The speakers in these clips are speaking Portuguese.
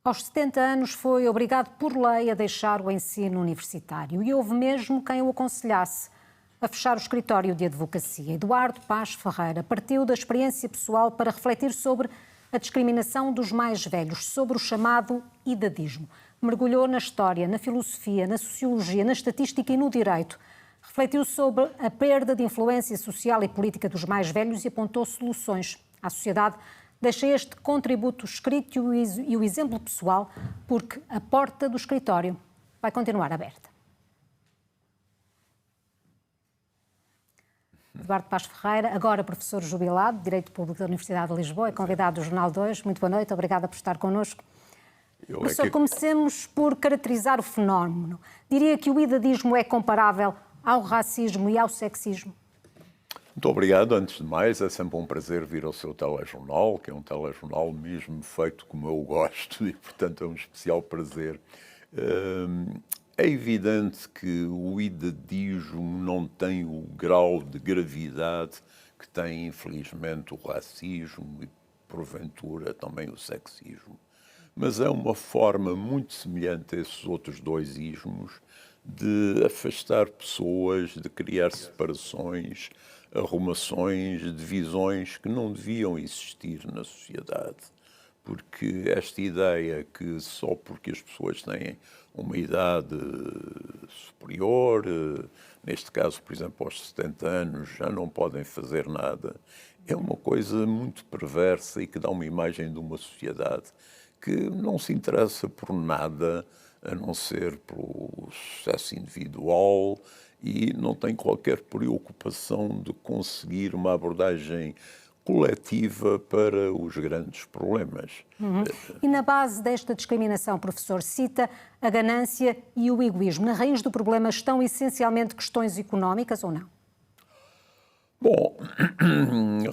Aos 70 anos foi obrigado por lei a deixar o ensino universitário e houve mesmo quem o aconselhasse a fechar o escritório de advocacia. Eduardo Paz Ferreira partiu da experiência pessoal para refletir sobre a discriminação dos mais velhos, sobre o chamado idadismo. Mergulhou na história, na filosofia, na sociologia, na estatística e no direito. Refletiu sobre a perda de influência social e política dos mais velhos e apontou soluções à sociedade. Deixa este contributo escrito e o exemplo pessoal, porque a porta do escritório vai continuar aberta. Eduardo Paz Ferreira, agora professor jubilado de Direito Público da Universidade de Lisboa, é convidado do Jornal 2. Muito boa noite, obrigada por estar connosco. Professor, comecemos por caracterizar o fenómeno. Diria que o idadismo é comparável ao racismo e ao sexismo? Muito obrigado. Antes de mais, é sempre um prazer vir ao seu telejornal, que é um telejornal mesmo feito como eu gosto e, portanto, é um especial prazer. É evidente que o idadismo não tem o grau de gravidade que tem, infelizmente, o racismo e, porventura, também o sexismo. Mas é uma forma muito semelhante a esses outros dois ismos de afastar pessoas, de criar separações, arrumações, divisões que não deviam existir na sociedade. Porque esta ideia que só porque as pessoas têm uma idade superior, neste caso, por exemplo, aos 70 anos, já não podem fazer nada, é uma coisa muito perversa e que dá uma imagem de uma sociedade que não se interessa por nada a não ser pelo sucesso individual e não tem qualquer preocupação de conseguir uma abordagem coletiva para os grandes problemas. E na base desta discriminação, professor, cita a ganância e o egoísmo. Na raiz do problema estão essencialmente questões económicas ou não? Bom,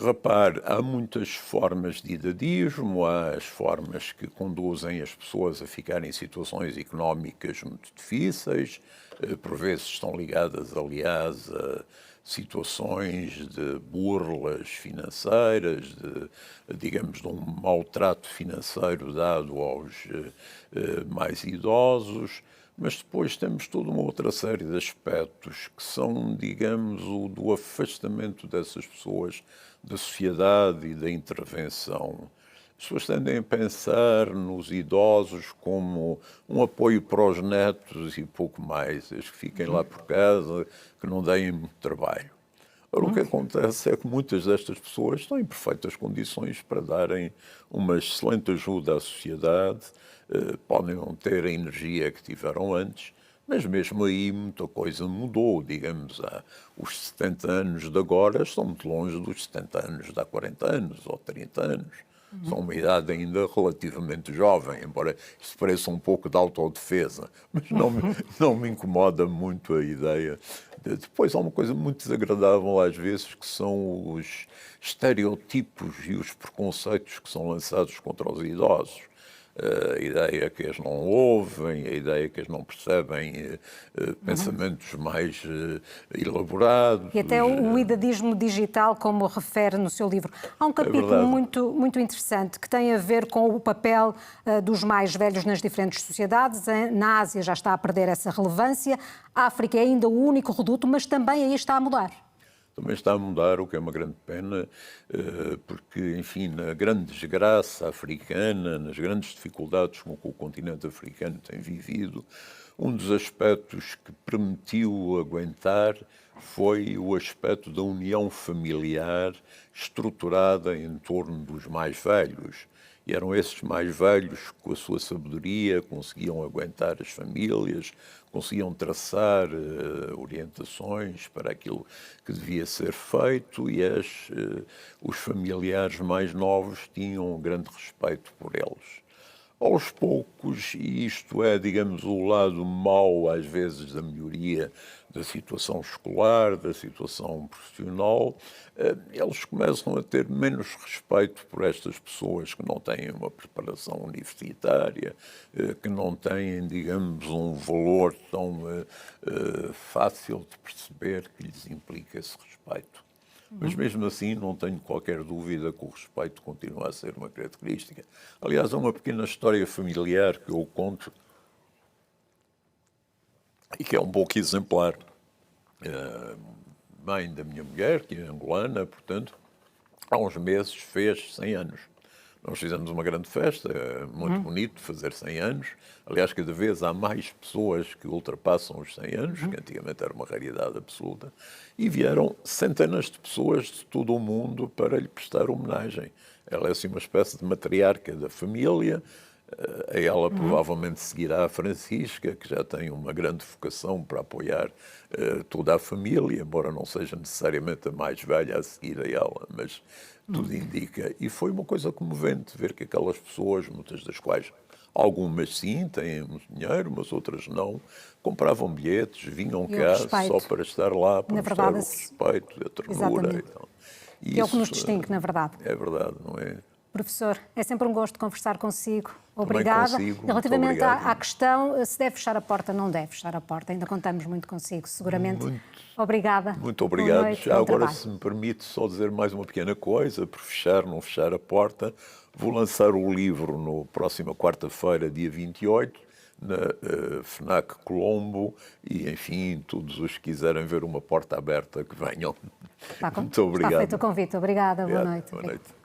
repare, há muitas formas de idadismo, há as formas que conduzem as pessoas a ficarem em situações económicas muito difíceis, por vezes estão ligadas, aliás, a situações de burlas financeiras, digamos, de um maltrato financeiro dado aos mais idosos. Mas depois temos toda uma outra série de aspectos que são, digamos, o do afastamento dessas pessoas da sociedade e da intervenção. As pessoas tendem a pensar nos idosos como um apoio para os netos e pouco mais, eles que fiquem lá por casa, que não deem muito trabalho. Ora, o que acontece é que muitas destas pessoas estão em perfeitas condições para darem uma excelente ajuda à sociedade, podem não ter a energia que tiveram antes, mas mesmo aí muita coisa mudou, digamos, os 70 anos de agora estão muito longe dos 70 anos de há 40 anos ou 30 anos. São uma idade ainda relativamente jovem, embora isso pareça um pouco de autodefesa, mas não me incomoda muito a ideia. Depois há uma coisa muito desagradável às vezes, que são os estereotipos e os preconceitos que são lançados contra os idosos. A ideia que eles não ouvem, a ideia que eles não percebem pensamentos mais elaborados. E até o idadismo digital, como refere no seu livro. Há um capítulo muito interessante que tem a ver com o papel dos mais velhos nas diferentes sociedades. Na Ásia já está a perder essa relevância. A África é ainda o único reduto, mas também aí está a mudar. Também está a mudar, o que é uma grande pena, porque, enfim, na grande desgraça africana, nas grandes dificuldades com que o continente africano tem vivido, um dos aspectos que permitiu aguentar foi o aspecto da união familiar estruturada em torno dos mais velhos. E eram esses mais velhos que, com a sua sabedoria, conseguiam aguentar as famílias, conseguiam traçar orientações para aquilo que devia ser feito e os familiares mais novos tinham um grande respeito por eles. Aos poucos, e isto é, digamos, o lado mau, às vezes, da melhoria da situação escolar, da situação profissional, eles começam a ter menos respeito por estas pessoas que não têm uma preparação universitária, que não têm, digamos, um valor tão fácil de perceber que lhes implica esse respeito. Mas mesmo assim não tenho qualquer dúvida que o respeito continua a ser uma característica. Aliás, há uma pequena história familiar que eu conto e que é um pouco exemplar. Mãe da minha mulher, que é angolana, portanto, há uns meses fez 100 anos. Nós fizemos uma grande festa, muito bonito fazer 100 anos. Aliás, cada vez há mais pessoas que ultrapassam os 100 anos, que antigamente era uma raridade absoluta, e vieram centenas de pessoas de todo o mundo para lhe prestar homenagem. Ela é assim uma espécie de matriarca da família. A ela provavelmente seguirá a Francisca, que já tem uma grande vocação para apoiar toda a família, embora não seja necessariamente a mais velha a seguir a ela, mas tudo indica. E foi uma coisa comovente ver que aquelas pessoas, muitas das quais, algumas sim, têm muito dinheiro, mas outras não, compravam bilhetes, vinham cá só para estar lá, para mostrar o respeito, a ternura. E tal. Que é o que nos distingue, na verdade. É verdade, não é? Professor, é sempre um gosto conversar consigo. Obrigada. Consigo, e relativamente à à questão, se deve fechar a porta, não deve fechar a porta. Ainda contamos muito consigo, seguramente. Obrigada. Muito obrigado. Noite, já agora, trabalho. se me permite só dizer mais uma pequena coisa, por fechar, não fechar a porta, vou lançar o livro no próxima quarta-feira, dia 28, na FNAC Colombo e, enfim, todos os que quiserem ver uma porta aberta, que venham. Muito obrigado. Está feito o convite. Obrigada. Boa noite. Boa noite.